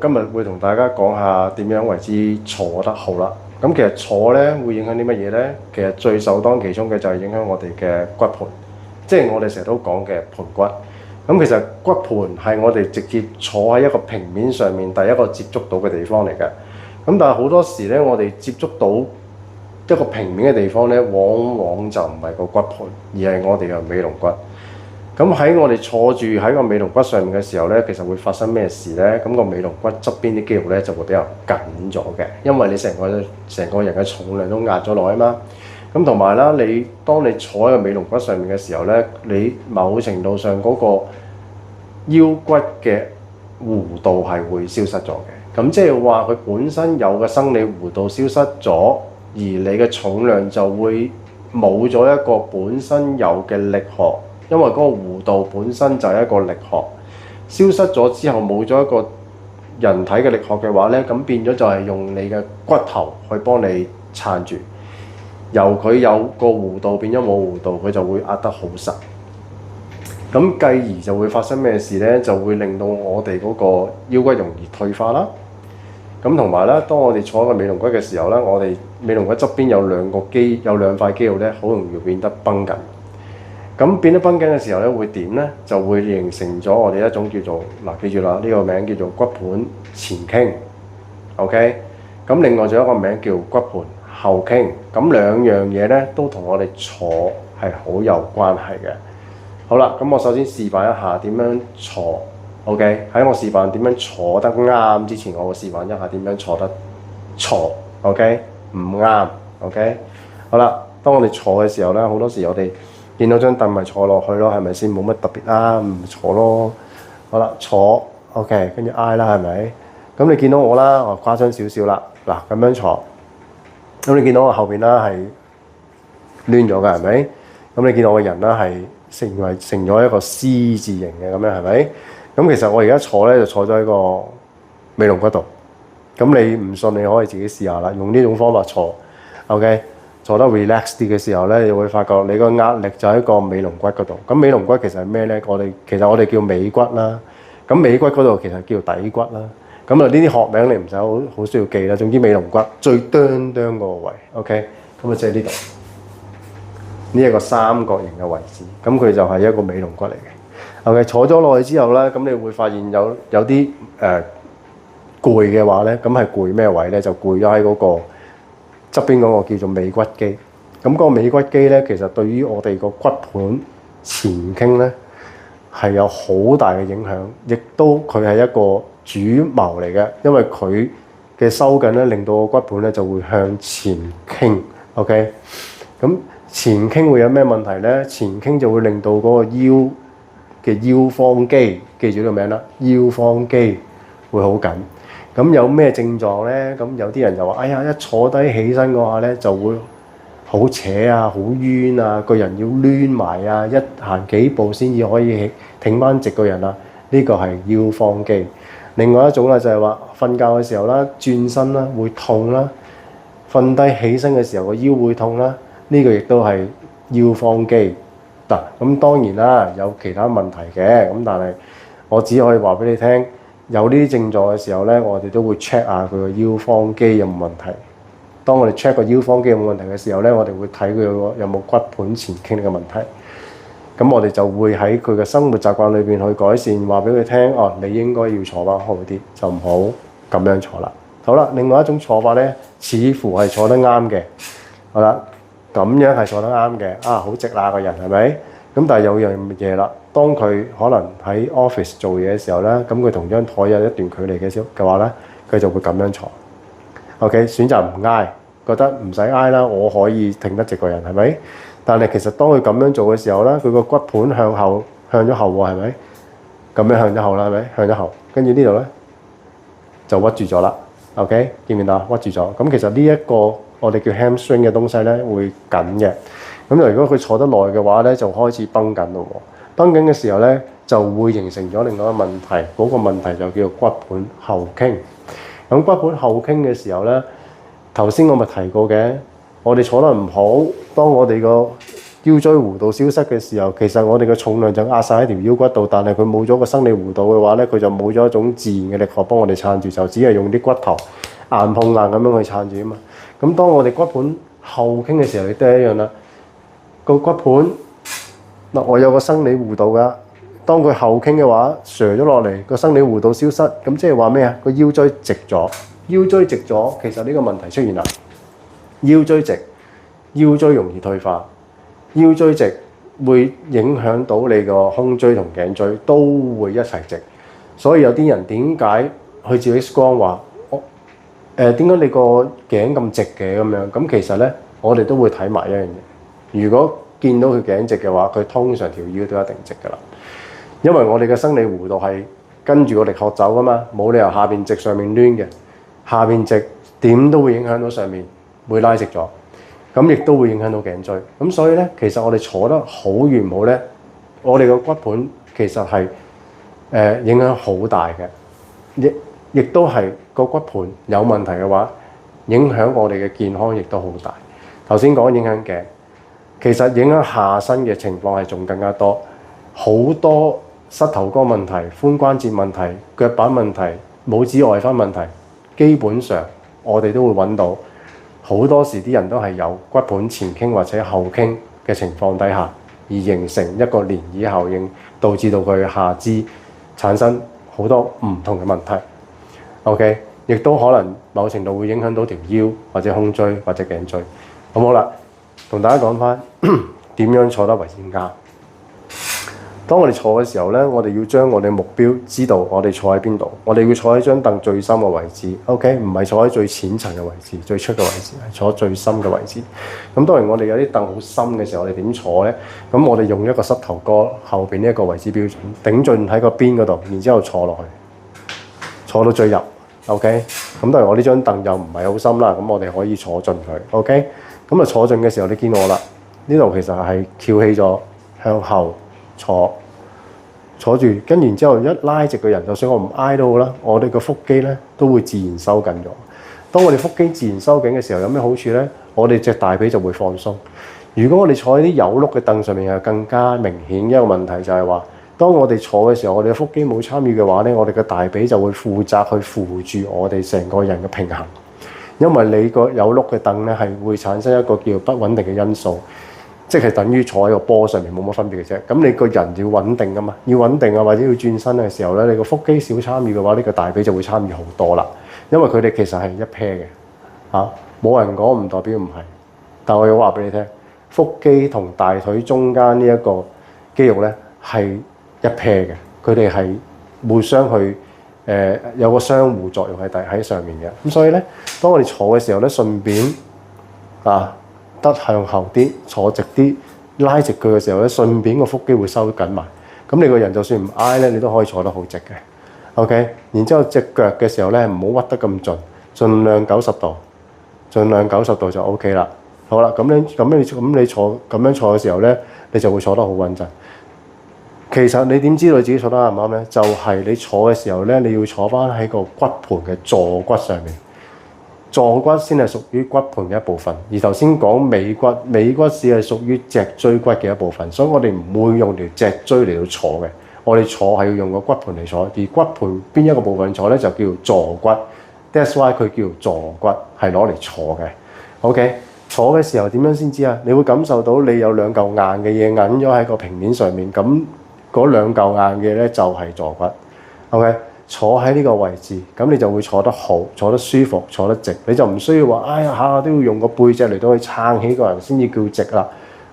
今日會同大家講下點樣為之坐得好啦。咁其實坐咧會影響啲乜嘢咧？其實最首當其衝嘅就係影響我哋嘅骨盤，即係我哋成日都講嘅盤骨。咁其實骨盤係我哋直接坐喺一個平面上面第一個接觸到嘅地方嚟嘅。咁但係好多時咧，我哋接觸到一個平面嘅地方咧，往往就唔係個骨盤，而係我哋嘅尾龍骨。咁喺我哋坐住喺個尾龍骨上面嘅時候咧，其實會發生咩事咧？咁個尾龍骨側邊啲肌肉咧就會比較緊咗嘅，因為你成個人嘅重量都壓咗落去嘛。咁同埋啦，當你坐喺個尾龍骨上面嘅時候咧，你某程度上嗰個腰骨嘅弧度係會消失咗嘅。咁即係話佢本身有嘅生理弧度消失咗，而你嘅重量就會冇咗一個本身有嘅力學。因為嗰個弧度本身就係一個力學，消失咗之後冇咗一個人體嘅力學嘅話咧，咁變咗就係用你嘅骨頭去幫你撐住，由佢有個弧度變咗冇弧度，佢就會壓得好實。咁繼而就會發生咩事咧？就會令到我哋嗰個腰骨容易退化啦。咁同埋咧，當我哋坐喺個尾龍骨嘅時候咧，我哋尾龍骨側邊有兩塊肌肉咧，好容易變得繃緊。咁變得繃緊嘅時候咧，會點咧？就會形成咗我哋一種叫做記住啦，呢個名叫做骨盤前傾。OK，咁另外仲有一個名叫骨盤後傾。咁兩樣嘢咧都同我哋坐係好有關係嘅。好啦，咁我首先示範一下點樣坐。OK，喺我示範點樣坐得啱之前，我會示範一下點樣坐得錯。OK，唔啱。OK，好啦，當我哋坐嘅時候咧，好多時我哋見到張凳咪坐落去咯，係咪先？冇乜特別啦，唔坐咯。好啦，坐 OK，跟住挨啦，係咪？咁你見到我啦，我誇張少少啦。嗱，咁樣坐，咁你見到我後邊啦係攣咗嘅，係咪？咁你見到我個人啦係成咗一個 C 字形嘅咁樣，係咪？咁其實我而家坐咧就坐咗喺個尾龍骨度。咁你唔信你可以自己試下啦，用呢種方法坐 OK。坐得 relax 啲嘅時候咧，你會發覺你個壓力就喺個尾龍骨嗰度。咁尾龍骨其實係咩咧？其實我哋叫尾骨啦。咁尾骨嗰度其實叫底骨啦。咁啊呢啲學名你唔使好需要記啦。總之尾龍骨最端嗰個位 ，OK。咁啊即係呢度呢一個三角形嘅位置。咁佢就係一個尾龍骨嚟嘅。OK， 坐咗落去之後咧，咁你會發現有啲攰嘅話咧，咁係攰咩位咧？就攰咗喺嗰個側邊嗰個叫做尾骨肌。咁嗰個尾骨肌咧，其實對於我哋個骨盤前傾咧係有好大嘅影響，亦都佢係一個主謀嚟嘅，因為佢嘅收緊咧，令到個骨盤咧就會向前傾。OK， 咁前傾會有咩問題咧？前傾就會令到嗰個腰嘅腰方肌，記住呢個名啦，腰方肌會好緊。咁有咩症狀咧？咁有啲人就話：哎呀，一坐低起身嗰下咧，就會好扯啊，好冤啊，個人要攣埋啊，一行幾步先至可以挺翻直個人啊。呢個係腰方肌。另外一種啦，就係話瞓覺嘅時候啦，轉身啦會痛啦，瞓低起身嘅時候個腰會痛啦。呢個亦都係腰方肌。嗱，咁當然啦，有其他問題嘅，咁但係我只可以話俾你聽。有呢啲症狀嘅時候咧，我哋都會 check 下佢個腰方肌有冇問題。當我哋 check 個腰方肌有冇問題嘅時候咧，我哋會睇佢有冇骨盤前傾嘅問題。咁我哋就會喺佢嘅生活習慣裏邊去改善，話俾佢聽，哦，你應該要坐翻好啲，就唔好咁樣坐啦。好啦，另外一種坐法咧，似乎係坐得啱嘅。好啦，咁樣係坐得啱嘅。啊，好直啦個人係咪？咁但係有樣嘢啦，當佢可能喺 office 做嘢嘅時候咧，咁佢同張台有一段距離嘅話咧，佢就會咁樣坐。OK， 選擇唔挨，覺得唔使挨啦，我可以挺得直個人係咪？但係其實當佢咁樣做嘅時候咧，佢個骨盤向咗後喎，係咪？咁樣向咗後啦，係咪？向咗後，跟住呢度咧就屈住咗啦。OK， 見唔見到？屈住咗。咁其實呢一個我哋叫 hamstring 嘅東西咧會緊嘅。咁如果佢坐得耐嘅話咧，就開始繃緊咯喎。繃緊嘅時候咧，就會形成咗另外一個問題。嗰個問題就叫做骨盤後傾。咁骨盤後傾嘅時候咧，頭先我咪提過嘅，我哋坐得唔好，當我哋個腰椎弧度消失嘅時候，其實我哋嘅重量就壓晒喺條腰骨度，但係佢冇咗個生理弧度嘅話咧，佢就冇咗一種自然嘅力學幫我哋撐住，就只係用啲骨頭硬碰硬咁樣去撐住啊嘛。咁當我哋骨盤後傾嘅時候，亦都係一樣啦。個骨盤嗱，我有個生理弧度㗎。當佢後傾嘅話，瀡咗落嚟，個生理弧度消失，咁即係話咩啊？個腰椎直咗，腰椎直咗，其實呢個問題出現啦。腰椎直，腰椎容易退化，腰椎直會影響到你個胸椎同頸椎都會一齊直。所以有啲人點解去照 X 光話，點解你個頸咁直嘅咁樣？咁其實咧，我哋都會睇埋一樣嘢。如果見到佢頸直嘅話，佢通常條腰都一定直㗎啦。因為我哋嘅生理弧度係跟住個力學走㗎嘛，冇理由下邊直上面攣嘅，下邊直點都會影響到上面，會拉直咗，咁亦都會影響到頸椎。咁所以咧，其實我哋坐得好與唔好咧，我哋個骨盤其實係影響好大嘅，亦都係個骨盤有問題嘅話，影響我哋嘅健康亦都好大。頭先講影響頸，其實影響下身嘅情況係仲更加多，好多。膝頭哥問題、髖關節問題、腳板問題、拇指外翻問題，基本上我哋都會揾到。好多時啲人都係有骨盤前傾或者後傾嘅情況底下，而形成一個漣漪效應，導致到佢下肢產生好多唔同嘅問題。OK， 亦都可能某程度會影響到條腰或者胸椎或者頸椎。咁好啦，同大家講翻點樣坐得為之啱。當我哋坐嘅時候咧，我哋要將我哋目標知道我哋坐喺邊度。我哋要坐喺張凳最深嘅位置 ，OK， 唔係坐喺最淺層嘅位置、最出嘅位置，係坐最深嘅位置。咁當然我哋有啲凳好深嘅時候，我哋點坐咧？咁我哋用一個膝頭哥後邊呢一個位置標準，頂進喺個邊嗰度，然之後坐落去，坐到最入 ，OK。咁當然我呢張凳又唔係好深啦，咁我哋可以坐進佢 ，OK。咁啊坐進嘅時候，你見我啦，呢度其實係翹起咗向後。坐住，跟然之後一拉直個人，就算我唔挨都好啦，我哋個腹肌咧都會自然收緊咗。當我哋腹肌自然收緊嘅時候，有咩好處咧？我哋隻大髀就會放鬆。如果我哋坐喺啲有碌嘅凳上面，係更加明顯一個問題，就係話，當我哋坐嘅時候，我哋嘅腹肌冇參與嘅話咧，我哋嘅大髀就會負責去扶住我哋成個人嘅平衡。因為你個有碌嘅凳咧，係會產生一個叫不穩定嘅因素。即係等於坐喺個波上面冇乜分別嘅啫。咁你個人要穩定㗎嘛，要穩定啊，或者要轉身嘅時候咧，你個腹肌少參與嘅話，呢個大髀就會參與好多啦。因為佢哋其實係一 pair 嘅嚇，冇人講唔代表唔係。但我要話俾你聽，腹肌同大腿中間呢一個肌肉咧係一 pair 嘅，佢哋係互相去有個相互作用喺上面嘅。咁所以咧，當我哋坐嘅時候咧，順便得向後啲，坐直啲，拉直佢嘅時候咧，順便個腹肌會收緊埋。咁你個人就算唔挨咧，你都可以坐得好直嘅。OK， 然之後隻腳嘅時候咧，唔好屈得咁盡，盡量90度，盡量90度就 OK 啦。好啦，咁你坐咁樣坐嘅時候咧，你就會坐得好穩陣。其實你點知道你自己坐得啱唔啱咧？就係你坐嘅時候咧，你要坐翻喺個骨盤嘅坐骨上面。坐骨先係屬於骨盤嘅一部分，而頭先講尾骨只係屬於脊椎骨嘅一部分，所以我哋唔會用條脊椎嚟到坐嘅，我哋坐係要用個骨盤嚟坐，而骨盤邊一個部分坐咧就叫坐骨 ，that's why 佢叫坐骨，係攞嚟坐嘅。OK， 坐嘅時候點樣先知啊？你會感受到你有兩嚿硬嘅嘢揞咗喺個平面上面，咁嗰兩嚿硬嘅咧就係坐骨。OK。坐喺呢個位置，咁你就會坐得好，坐得舒服，坐得直，你就唔需要話，哎呀下下都要用個背脊嚟到去撐起個人先至叫直啦，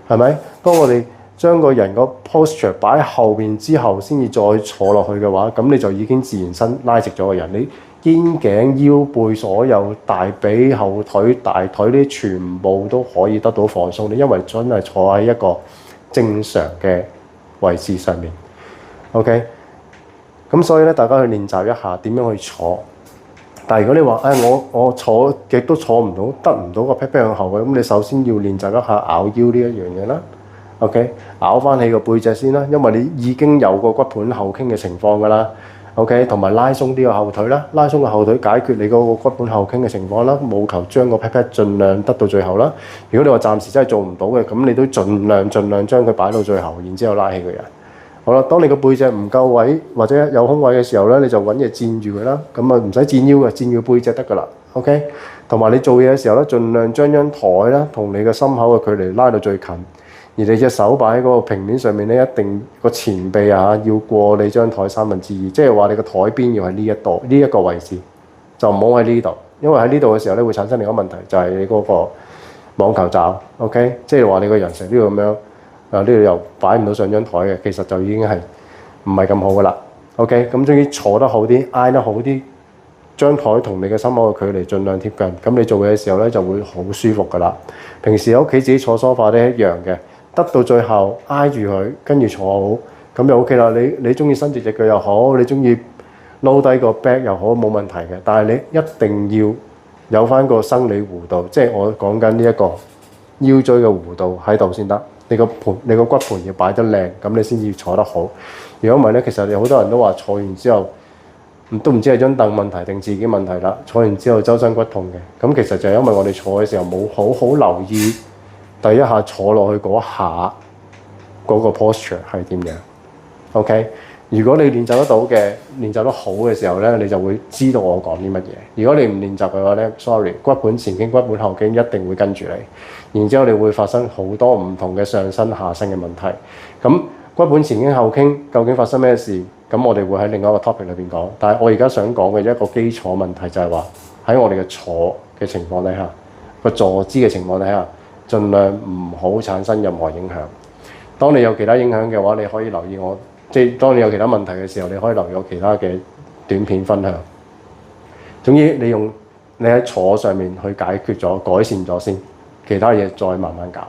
係咪？當我哋將個人個 posture 擺喺後邊之後，先至再坐落去嘅話，咁你就已經自然身拉直咗個人，你肩頸腰背所有大髀後腿大腿呢啲全部都可以得到放鬆，你因為真係坐喺一個正常嘅位置上面 ，OK。咁所以咧，大家去練習一下點樣去坐。但係如果你話，我坐極都坐唔到，得唔到個 pat pat 向後嘅，咁你首先要練習一下拗腰呢一樣嘢啦。OK， 拗翻起個背脊先啦，因為你已經有個骨盤後傾嘅情況㗎啦。OK，同埋拉鬆啲個後腿啦，拉鬆個後腿解決你嗰個骨盆後傾嘅情況啦，務求將個 pat pat 盡量得到最後啦。如果你話暫時真係做唔到嘅，咁你都盡量將佢擺到最後，然之後拉起個人。好啦，當你個背脊唔夠位或者有空位嘅時候咧，你就揾嘢墊住佢啦。咁啊唔使墊腰嘅，墊住背脊得㗎啦。OK，同埋你做嘢嘅時候咧，盡量將張台啦同你嘅心口嘅距離拉到最近，而你隻手擺喺嗰個平面上面咧，一定個前臂啊要過你張台2/3，即係話你個台邊要喺呢一個位置，就唔好喺呢度，因為喺呢度嘅時候咧會產生另一個問題，就係你嗰個網球爪。OK，即係話你個人成日都要咁樣。呢度又擺唔到上張台嘅，其實就已經係唔係咁好噶啦。OK，咁終於坐得好啲，挨得好啲，張台同你嘅心口嘅距離盡量貼近，咁你做嘢嘅時候咧就會好舒服噶啦。平時喺屋企自己坐梳化都一樣嘅，得到最後挨住佢，跟住坐好，咁就 OK 啦。你中意伸直隻腳又好，你中意撈低個 back 又好，冇問題嘅。但係你一定要有翻個生理弧度，即係我講緊呢一個腰椎嘅弧度喺度先得。你個骨盤要擺得靚，咁你先至坐得好。如果唔係咧，其實有好多人都話坐完之後，都唔知係張凳問題定自己問題啦。坐完之後周身骨痛嘅，咁其實就係因為我哋坐嘅時候冇好好留意第一下坐落去嗰下嗰個 posture 係點樣。OK，如果你練習得到嘅，練習得好嘅時候咧，你就會知道我講啲乜嘢。如果你唔練習嘅話咧，sorry，骨盤前傾、骨盤後傾一定會跟住你。然之後你會發生好多唔同嘅上身下身嘅問題。咁骨盤前傾後傾究竟發生咩事？咁我哋會喺另一個 topic 裏邊講。但係我而家想講嘅一個基礎問題就係話喺我哋嘅坐嘅情況底下，個坐姿嘅情況底下，盡量唔好產生任何影響。當你有其他影響嘅話，你可以留意我，即係當你有其他問題嘅時候，你可以留意我其他嘅短片分享。總之你喺坐上面去解決咗、改善咗先。其他嘢再慢慢搞。